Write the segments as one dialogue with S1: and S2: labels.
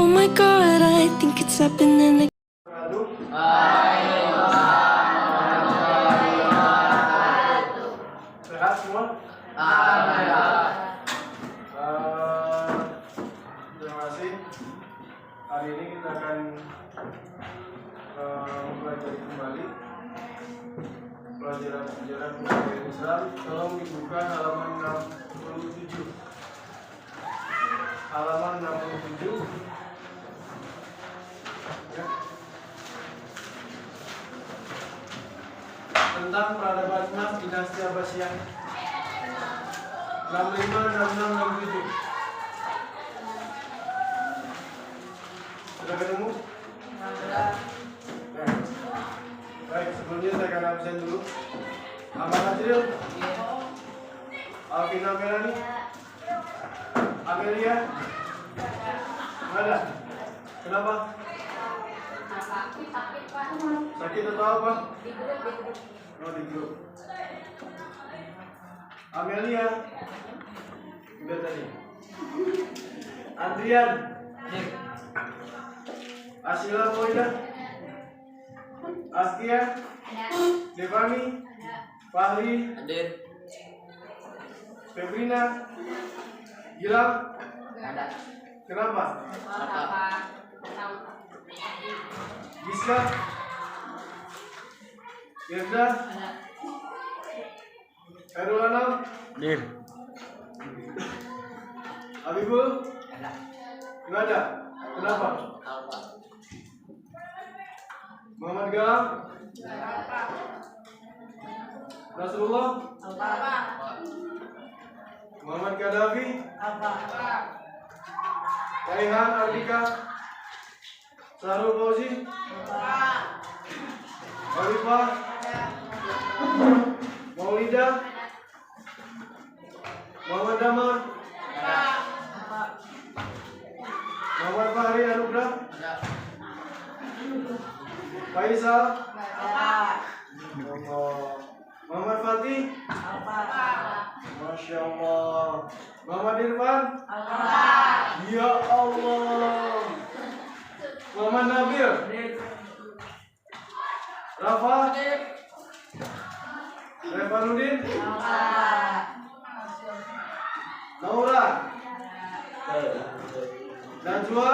S1: Oh my God, I think it's happening again.
S2: Sehat semua? Terima kasih. Hari ini kita akan mempelajari kembali pelajaran budaya Islam. Tolong dibuka halaman 67. Halaman 67. Ya. Tentang peradaban emas dinasti Abbasiyah 65, 66, 67. Sudah ketemu? Ya. Baik, sebelumnya saya akan absen dulu. Ahmad Najril, Alvina Melani, Amelia, ada? Kenapa? Sakit atau apa? Oh, di grup. Amelia, udah tadi. Adrian, Asila Moida, Askia, Devani, Fahri, Febrina, Gilang, kenapa? Giska, Irda, Khairul Anam, Habibul, nggak ada. Kenapa? Muhammad Galang, Nasrullah, Muhammad Gaddafi, Raihan Ardika, Sarul Fauzi, Arifah, Maulida, Muhammad Damar, Muhammad Fahri Anugrah, Faisal, Muhammad Fatih, Masya Allah, Muhammad Irfan, Ya Allah, Muhammad Nabil, Rafa, Revanudin, Naura, Najwa,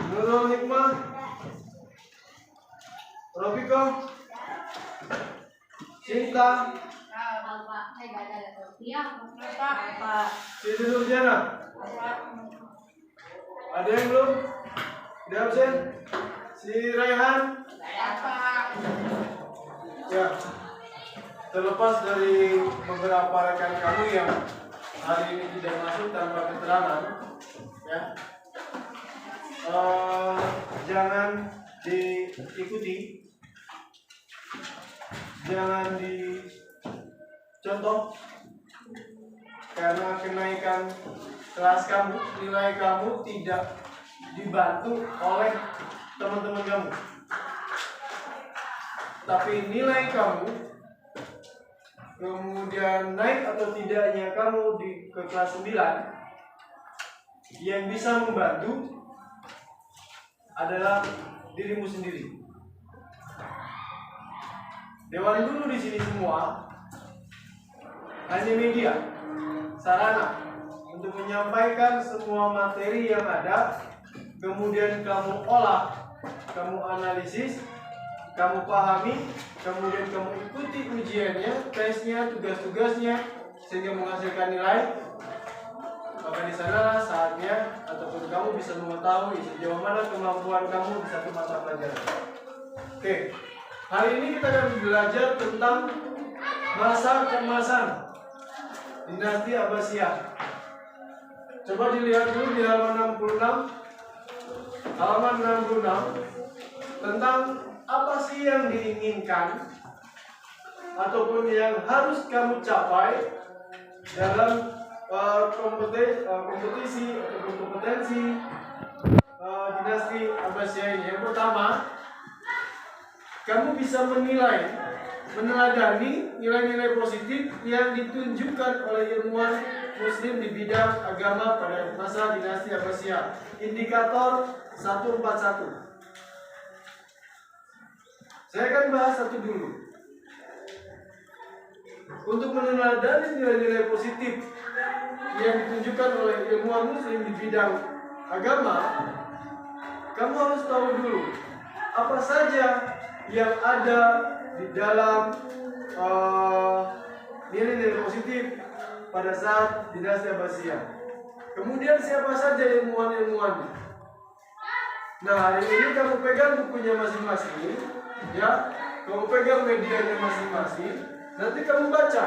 S2: Nurul Hikmah, Rofiko, Cinta, Siti Nurjana. Ada yang belum? Di absen? Si Raihan? Ya. Terlepas dari beberapa rekan kamu yang hari ini tidak masuk tanpa keterangan, ya, jangan diikuti, jangan dicontoh, karena kenaikan kelas kamu, nilai kamu tidak dibantu oleh teman-teman kamu, tapi nilai kamu kemudian naik atau tidaknya kamu ke kelas 9 yang bisa membantu adalah dirimu sendiri. Dewan Guru di sini semua hanya media, sarana untuk menyampaikan semua materi yang ada, kemudian kamu olah, kamu analisis, kamu pahami, kemudian kamu ikuti ujiannya, tesnya, tugas-tugasnya, sehingga menghasilkan nilai. Maka di sanalah saatnya ataupun kamu bisa mengetahui sejauh mana kemampuan kamu di satu mata pelajaran. Oke, hari ini kita akan belajar tentang masa keemasan dinasti Abbasiyah. Coba dilihat dulu di halaman 66. Halaman 66 tentang apa sih yang diinginkan ataupun yang harus kamu capai dalam kompetisi ataupun kompetensi dinasti Abbasiyah ini. Yang pertama, kamu bisa meneladani nilai-nilai positif yang ditunjukkan oleh ilmuwan Muslim di bidang agama pada masa dinasti Abbasiyah. Indikator 141. Saya akan bahas satu dulu. Untuk meneladani nilai-nilai positif yang ditunjukkan oleh ilmuwan Muslim di bidang agama, kamu harus tahu dulu apa saja yang ada di dalam nilai-nilai positif pada saat dinasti Abbasiyah. Kemudian siapa saja ilmuwan-ilmuwannya. Nah, hari ini kamu pegang bukunya masing-masing, ya. Kamu pegang medianya masing-masing. Nanti kamu baca,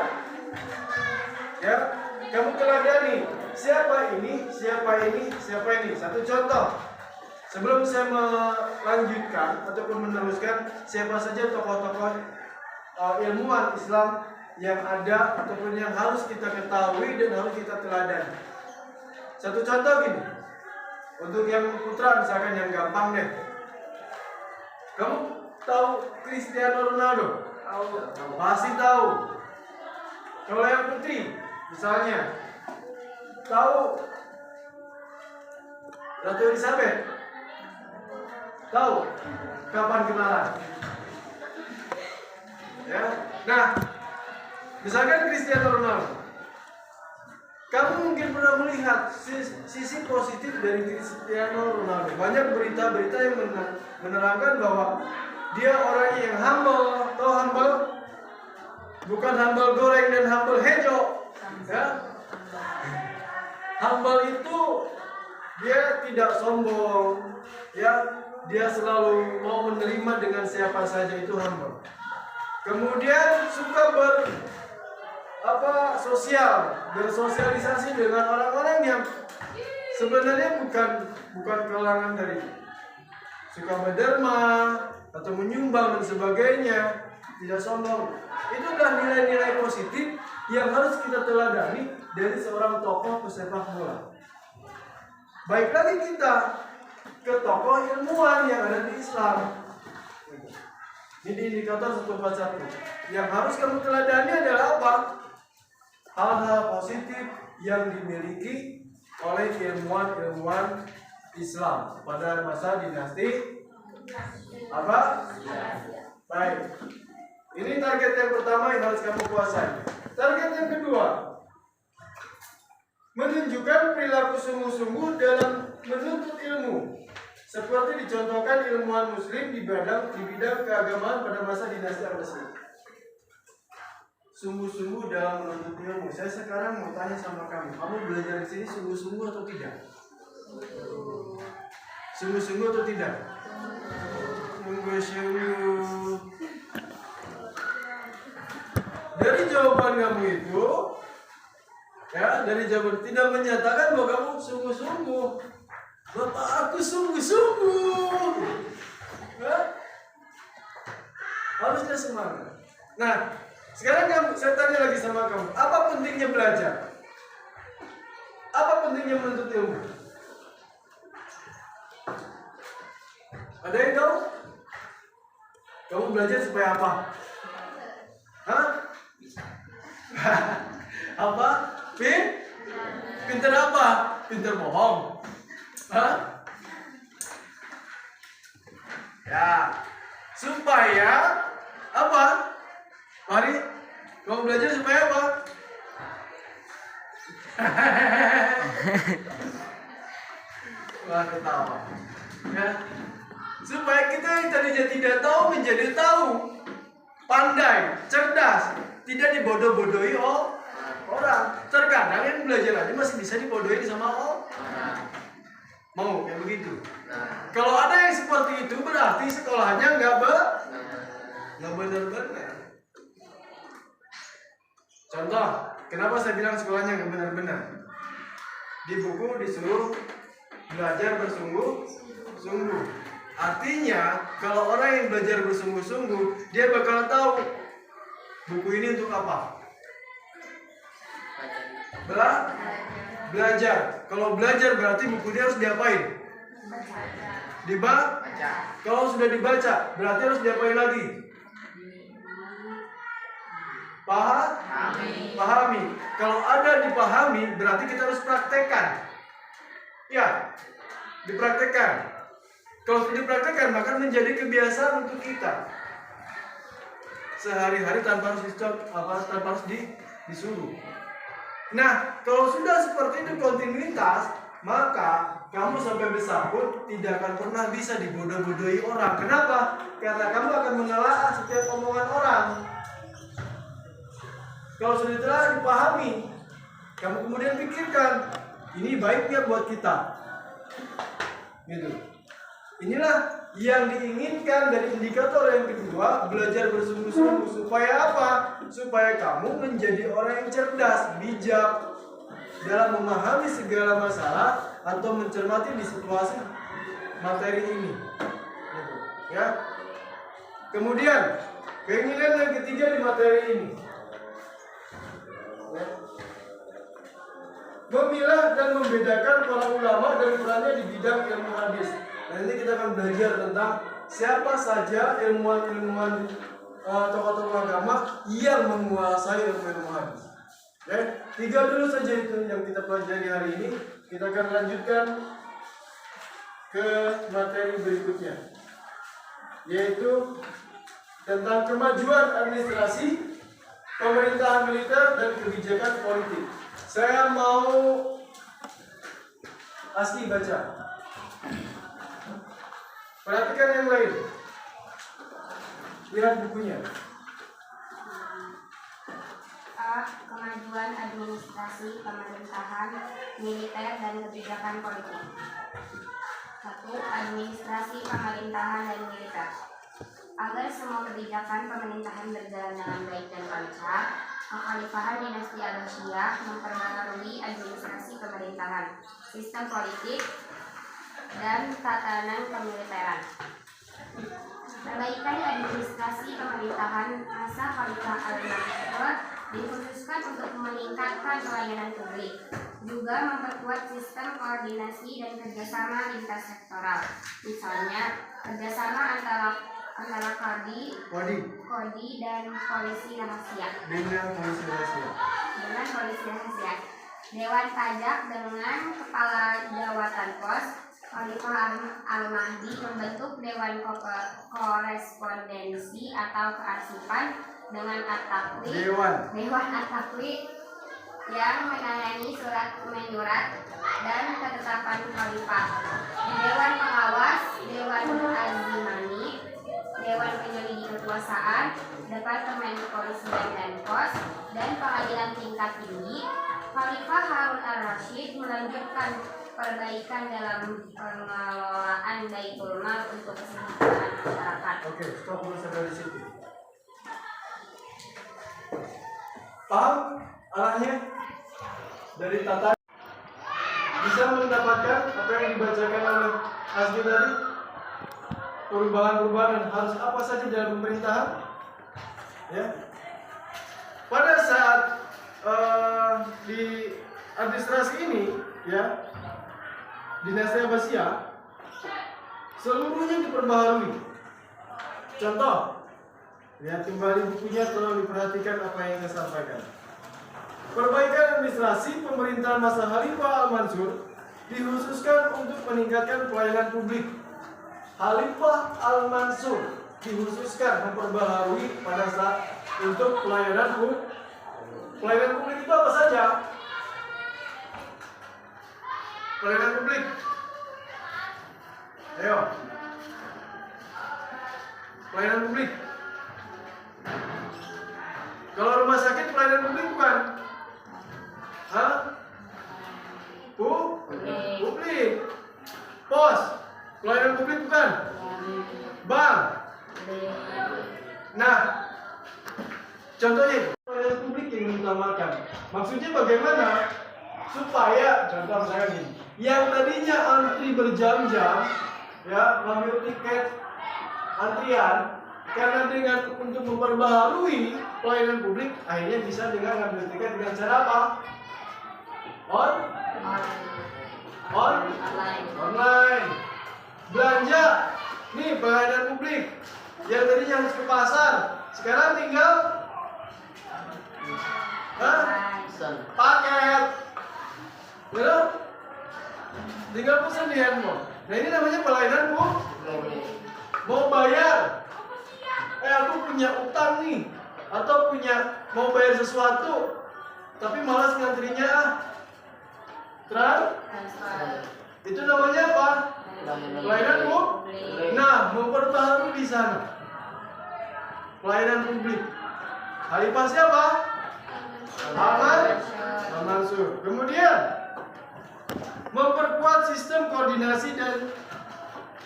S2: ya. Kamu teladani siapa ini, siapa ini, siapa ini. Satu contoh. Sebelum saya melanjutkan ataupun meneruskan, siapa saja tokoh-tokoh ilmuwan Islam yang ada ataupun yang harus kita ketahui dan harus kita teladani. Satu contoh gini, untuk yang putra misalkan yang gampang deh. Kamu tahu Cristiano Ronaldo? Pasti tahu. Kalau yang putri, misalnya, tahu Ratu Elizabeth? Tahu? Kapan kenalan? Ya. Nah, misalkan Cristiano Ronaldo, kamu mungkin pernah melihat sisi positif dari Cristiano Ronaldo. Banyak berita-berita yang menerangkan bahwa dia orang yang humble. Tahu humble? Bukan humble goreng dan humble hejo. Ya. Humble itu dia tidak sombong. Ya, dia selalu mau menerima dengan siapa saja, itu humble. Kemudian suka bersosialisasi dengan orang-orang yang sebenarnya bukan kalangan dari suka berderma atau menyumbang dan sebagainya, tidak sombong. Itu adalah nilai-nilai positif yang harus kita teladani dari seorang tokoh pesepak bola. Baik lagi kita ke tokoh ilmuwan yang ada di Islam. Ini indikator 141. Yang harus kamu teladani adalah apa? Hal-hal positif yang dimiliki oleh ilmuwan-ilmuwan Islam pada masa dinasti apa? Baik. Ini target yang pertama yang harus kamu kuasai. Target yang kedua, menunjukkan perilaku sungguh-sungguh dalam menuntut ilmu, seperti dicontohkan ilmuwan Muslim di bidang keagamaan pada masa dinasti Abbasiyah. Sungguh-sungguh dalam menuntut ilmu. Saya sekarang mau tanya sama kamu belajar di sini sungguh-sungguh atau tidak? Sungguh-sungguh atau tidak? Sungguh-sungguh. Dari jawaban kamu itu, ya, dari jawaban tidak menyatakan bahwa kamu sungguh-sungguh. Bapak, aku sungguh-sungguh. Harusnya semangat. Nah, sekarang saya tanya lagi sama kamu, apa pentingnya belajar? Apa pentingnya menuntut ilmu? Ada yang tahu? Kamu belajar supaya apa? Hah? Apa? Pinter apa? Pinter bohong? Hah? Ya, supaya apa? Mari, kamu belajar supaya apa? Wah, ketawa. Ya. Supaya kita yang tadinya tidak tahu menjadi tahu, pandai, cerdas, tidak dibodoh-bodohi orang. Terkadang yang belajar aja masih bisa dibodohi sama orang. Mau kayak begitu? Kalau ada yang seperti itu berarti sekolahnya nggak benar-benar. Contoh, kenapa saya bilang sekolahnya nggak benar-benar? Di buku disuruh belajar bersungguh-sungguh. Artinya, kalau orang yang belajar bersungguh-sungguh, dia bakal tahu buku ini untuk apa. Belajar. Kalau belajar berarti buku dia harus diapain? Dibaca. Kalau sudah dibaca, berarti harus diapain lagi? Pahami. Kalau ada dipahami, berarti kita harus praktekkan. Ya, dipraktekkan. Kalau dipraktekkan, maka menjadi kebiasaan untuk kita. Sehari-hari tanpa harus disuruh. Nah, kalau sudah seperti itu kontinuitas, maka kamu sampai besar pun tidak akan pernah bisa dibodoh-bodohi orang. Kenapa? Karena kamu akan menelaah setiap omongan orang. Kalau sudah telah dipahami, kamu kemudian pikirkan, ini baiknya buat kita. Gitu. Inilah yang diinginkan dari indikator yang kedua, belajar bersungguh-sungguh. Supaya apa? Supaya kamu menjadi orang yang cerdas, bijak dalam memahami segala masalah atau mencermati di situasi materi ini. Gitu. Ya. Kemudian, keinginan yang ketiga di materi ini. Ya. Memilah dan membedakan para ulama dan perannya di bidang ilmu hadis. Nanti kita akan belajar tentang siapa saja ilmuwan-ilmuwan tokoh-tokoh agama yang menguasai ilmu hadis. Ya, 3 dulu saja itu yang kita pelajari hari ini. Kita akan lanjutkan ke materi berikutnya, yaitu tentang kemajuan administrasi, pemerintahan militer, dan kebijakan politik. Saya mau asli baca. Perhatikan yang lain. Lihat bukunya.
S3: Kemajuan administrasi, pemerintahan, militer, dan kebijakan politik. 1. Administrasi, pemerintahan, dan militer. Agar semua kebijakan pemerintahan berjalan dengan baik dan lancar, kekhalifahan dinasti Abbasiyah memperbaharui administrasi pemerintahan, sistem politik, dan tatanan kemiliteran. Perbaikan administrasi pemerintahan masa Khalifah Al-Mansur dikhususkan untuk meningkatkan pelayanan publik, juga memperkuat sistem koordinasi dan kerjasama lintas sektoral. Misalnya, kerjasama antara Kodi dan polisi rahasia. Dewan pajak dengan kepala jawatan pos. Khalifah Al-Mahdi membentuk Dewan Korespondensi atau Kearsipan dengan Dewan At-Taqli yang menangani surat menyurat dan ketetapan Khalifah. Dewan Pengawas, Dewan Azimani, Dewan Penyelidik Kekuasaan, Departemen Kepolisian dan Pos, dan Pengadilan Tingkat Tinggi. Khalifah Harun Ar-Rasyid melanjutkan perbaikan dalam pengelolaan Baitul Mal untuk kesejahteraan masyarakat.
S2: Oke, stop dulu sampai di situ. Paham arahnya? Dari tata bisa mendapatkan apa yang dibacakan oleh Azmi tadi? Perubahan-perubahan harus apa saja dalam pemerintahan? Ya. Pada saat di administrasi ini, ya, dinasti Abbasiyah seluruhnya diperbaharui. Contoh, lihat kembali bukunya, tolong diperhatikan apa yang saya sampaikan. Perbaikan administrasi pemerintahan masa Khalifah Al-Mansur dikhususkan untuk meningkatkan pelayanan publik. Khalifah Al-Mansur dikhususkan memperbaharui pada saat untuk pelayanan publik. Pelayanan publik itu apa saja? Pelayanan publik. Ayo. Pelayanan publik. Kalau rumah sakit pelayanan publik bukan? Hah? Publik. Pos. Pelayanan publik bukan? Bank. Nah, contohnya pelayanan publik yang diutamakan. Maksudnya bagaimana? Supaya, contoh misalnya gini, yang tadinya antri berjam-jam, ya, ngambil tiket antrian, karena dengan untuk memperbaharui pelayanan publik, akhirnya bisa dengan ngambil tiket dengan cara apa? Online. Belanja, nih pelayanan publik, yang tadinya harus ke pasar, sekarang tinggal Hah? Paket. Ya? Tinggal pesan di handphone. Nah ini namanya pelayanan Bu. Mau bayar. Aku punya utang nih. Atau mau bayar sesuatu. Tapi malas ngantrinya. Itu namanya apa? Pelayanan Bu. Nah, mempertahankan di sana. Pelayanan publik. Khalifah siapa? Mansur. Kemudian memperkuat sistem koordinasi dan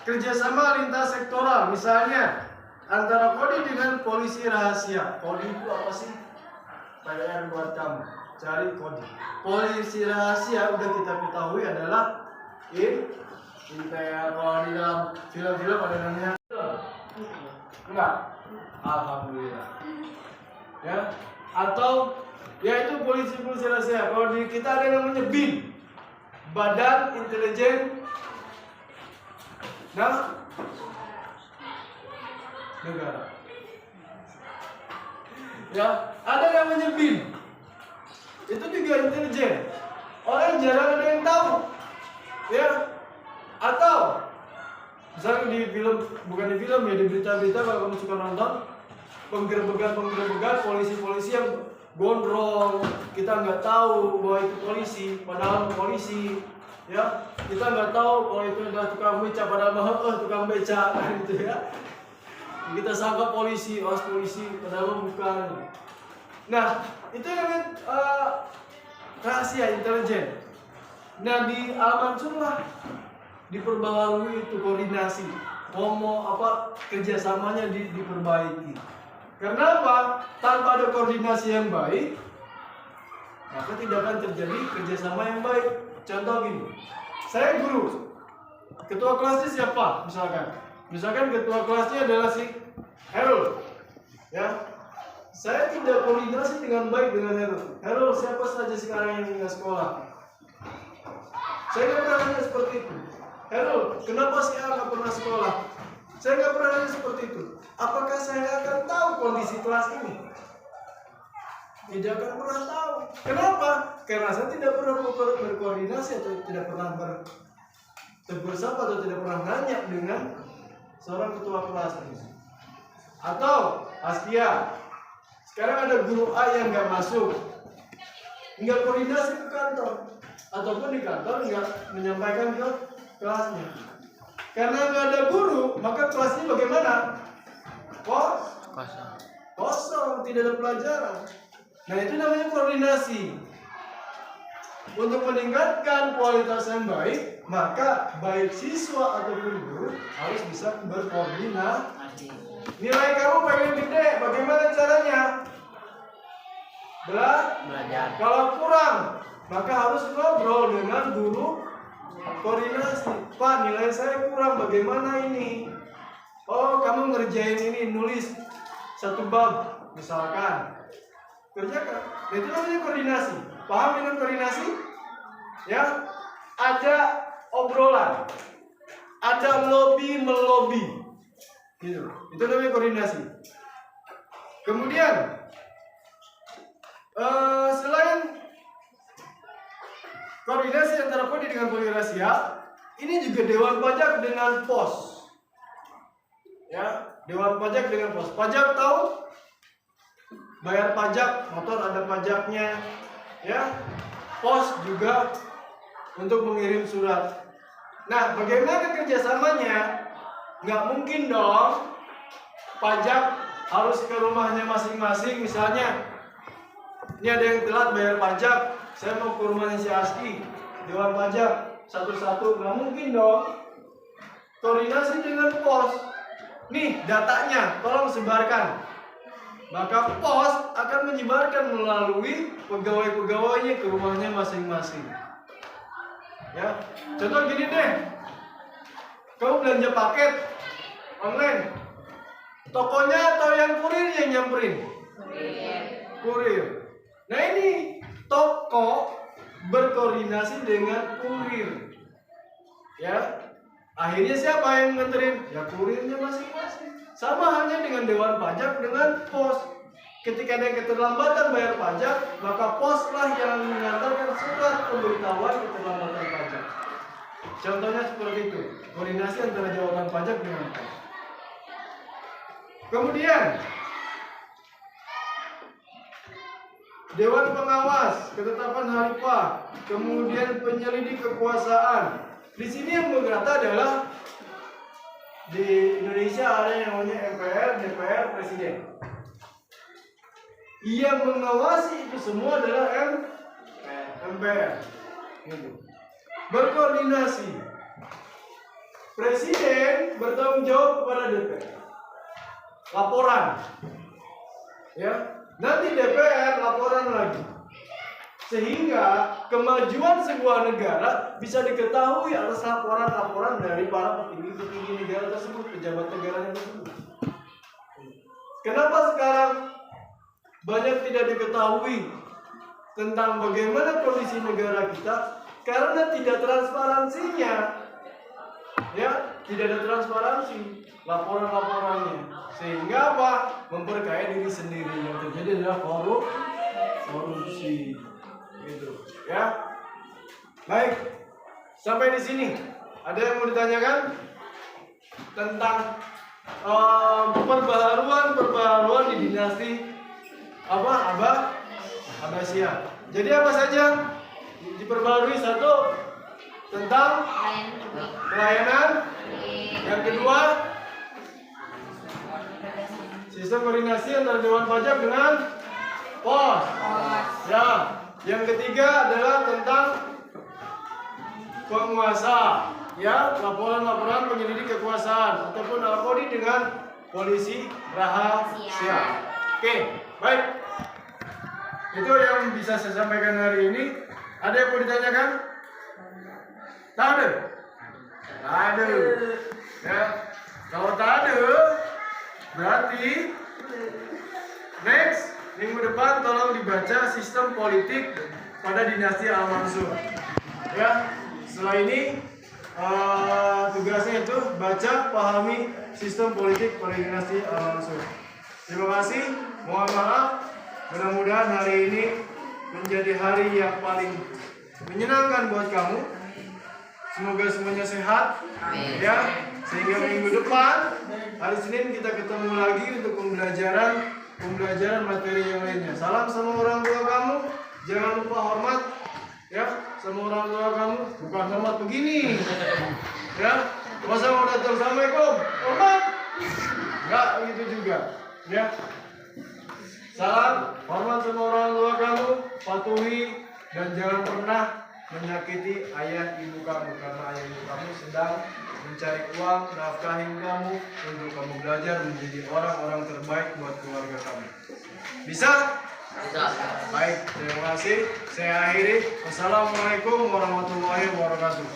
S2: kerjasama lintas sektoral. Misalnya antara Kodi dengan polisi rahasia. Kodi itu apa sih? PR buat kamu. Cari Kodi. Polisi rahasia udah kita ketahui adalah Intel. Kalau di dalam film-film ada namanya enggak? Alhamdulillah. Ya, atau yaitu polisi rahasia. Kalau di kita ada yang namanya BIN, Badan Intelijen Negara. Ya, ada yang namanya BIN. Itu juga intelijen. Orang jarang ada yang tahu. Ya, atau misalnya di film, bukan di film ya, di berita-berita kalau kamu suka nonton, penggerbegan polisi-polisi yang gondrong, kita nggak tahu bahwa itu polisi, padahal polisi, ya kita nggak tahu kalau itu adalah tukang beca, padahal tukang beca, gitu ya. Kita sangka polisi, polisi, padahal bukan. Nah, itu yang rahasia intelijen. Nah, di Al-Mansur lah diperbaharui itu koordinasi, kerjasamanya diperbaiki. Karena apa? Tanpa ada koordinasi yang baik, maka tidak akan terjadi kerjasama yang baik. Contoh gini, saya guru, ketua kelasnya siapa? Misalkan ketua kelasnya adalah si Herul, ya. Saya tidak koordinasi dengan baik dengan Herul. Herul, siapa saja sekarang yang nggak sekolah? Saya nggak pernah nanya seperti itu. Herul, kenapa si A nggak pernah sekolah? Saya nggak pernah nanya seperti itu. Apakah saya akan tahu kondisi kelas ini? Tidak akan pernah tahu. Kenapa? Karena saya tidak pernah berkoordinasi atau tidak pernah bertegur sapa atau tidak pernah nanya dengan seorang ketua kelas. Atau Askia, sekarang ada guru A yang nggak masuk, nggak koordinasi ke kantor, ataupun di kantor nggak menyampaikan ke kelasnya. Karena nggak ada guru, maka kelasnya bagaimana? Kosong, tidak ada pelajaran. Nah, itu namanya koordinasi. Untuk meningkatkan kualitas yang baik, maka baik siswa ataupun guru harus bisa berkoordinasi. Nilai kamu pengen gede, bagaimana caranya? Belajar. Kalau kurang, maka harus ngobrol dengan guru, koordinasi. Pak, nilai saya kurang, bagaimana ini? Oh, kamu ngerjain ini, nulis satu bab, misalkan. Kerjakan. Nah, itu namanya koordinasi. Paham dengan koordinasi? Ya, ada obrolan, ada melobi, gitu. Itu namanya koordinasi. Kemudian, selain koordinasi antara Kodi dengan polisi rahasia, ini juga Dewan Pajak dengan Pos. Ya, Dewan Pajak dengan Pos. Pajak tahu? Bayar pajak, motor ada pajaknya, ya. Pos juga untuk mengirim surat. Nah, bagaimana kerjasamanya? Nggak mungkin dong pajak harus ke rumahnya masing-masing. Misalnya, ini ada yang telat bayar pajak, saya mau ke rumahnya si Aski, Dewan Pajak satu-satu, nggak mungkin dong. Koordinasi dengan Pos. Nih datanya, tolong sebarkan. Maka Pos akan menyebarkan melalui pegawai-pegawainya ke rumahnya masing-masing. Ya, contoh gini deh, kamu belanja paket online, tokonya atau yang kurir yang nyamperin? Kurir. Nah ini toko berkoordinasi dengan kurir. Ya, akhirnya siapa yang nganterin? Ya kurirnya masing-masing. Sama halnya dengan Dewan Pajak dengan Pos. Ketika ada keterlambatan bayar pajak, maka poslah yang mengantarkan surat pemberitahuan keterlambatan pajak. Contohnya seperti itu, koordinasi antara jabatan pajak dengan pajak. Kemudian Dewan Pengawas, ketetapan hari H, kemudian penyelidik kekuasaan. Di sini yang berkata adalah di Indonesia ada yang namanya MPR, DPR, Presiden. Yang mengawasi itu semua adalah MPR. Gitu. Berkoordinasi. Presiden bertanggung jawab kepada DPR. Laporan. Ya. Nanti DPR laporan lagi. Sehingga kemajuan sebuah negara bisa diketahui atas laporan-laporan dari para petinggi-petinggi negara tersebut, pejabat negaranya tersebut. Kenapa sekarang banyak tidak diketahui tentang bagaimana kondisi negara kita? Karena tidak transparansinya. Ya, tidak ada transparansi laporan-laporannya. Sehingga apa? Memperkaya diri sendiri. Yang terjadi adalah korupsi. Gitu, ya. Baik. Sampai di sini. Ada yang mau ditanyakan tentang perbaharuan di dinasti Abbasiyah. Jadi apa saja diperbarui? Satu, tentang pelayanan. Yang kedua, sistem koordinasi antara Dewan Pajak dengan pos. Ya. Yang ketiga adalah tentang penguasa. Ya, laporan-laporan penyelidik kekuasaan ataupun audit dengan polisi rahasia. Oke, baik. Itu yang bisa saya sampaikan hari ini. Ada yang mau ditanyakan? Tak ada? Tak ada. Ya, kalau tak ada, berarti next minggu depan tolong dibaca sistem politik pada dinasti Al-Mansur. Ya, setelah ini tugasnya itu baca, pahami sistem politik pada dinasti Al-Mansur. Terima kasih. Mohon maaf. Mudah-mudahan hari ini menjadi hari yang paling menyenangkan buat kamu. Semoga semuanya sehat. Ya, sehingga minggu depan hari Senin kita ketemu lagi untuk pembelajaran materi yang lainnya. Salam sama orang tua kamu. Jangan lupa hormat. Ya, sama orang tua kamu. Bukan hormat begini. Ya, masa mau datang assalamualaikum, hormat? Enggak begitu juga. Ya. Salam, hormat sama orang tua kamu, patuhi dan jangan pernah menyakiti ayah ibu kamu karena ayah ibu kamu sedang mencari uang nafkahin kamu untuk kamu belajar menjadi orang-orang terbaik buat keluarga kamu. Bisa? Bisa. Baik, terima kasih. Saya akhiri. Wassalamualaikum warahmatullahi wabarakatuh.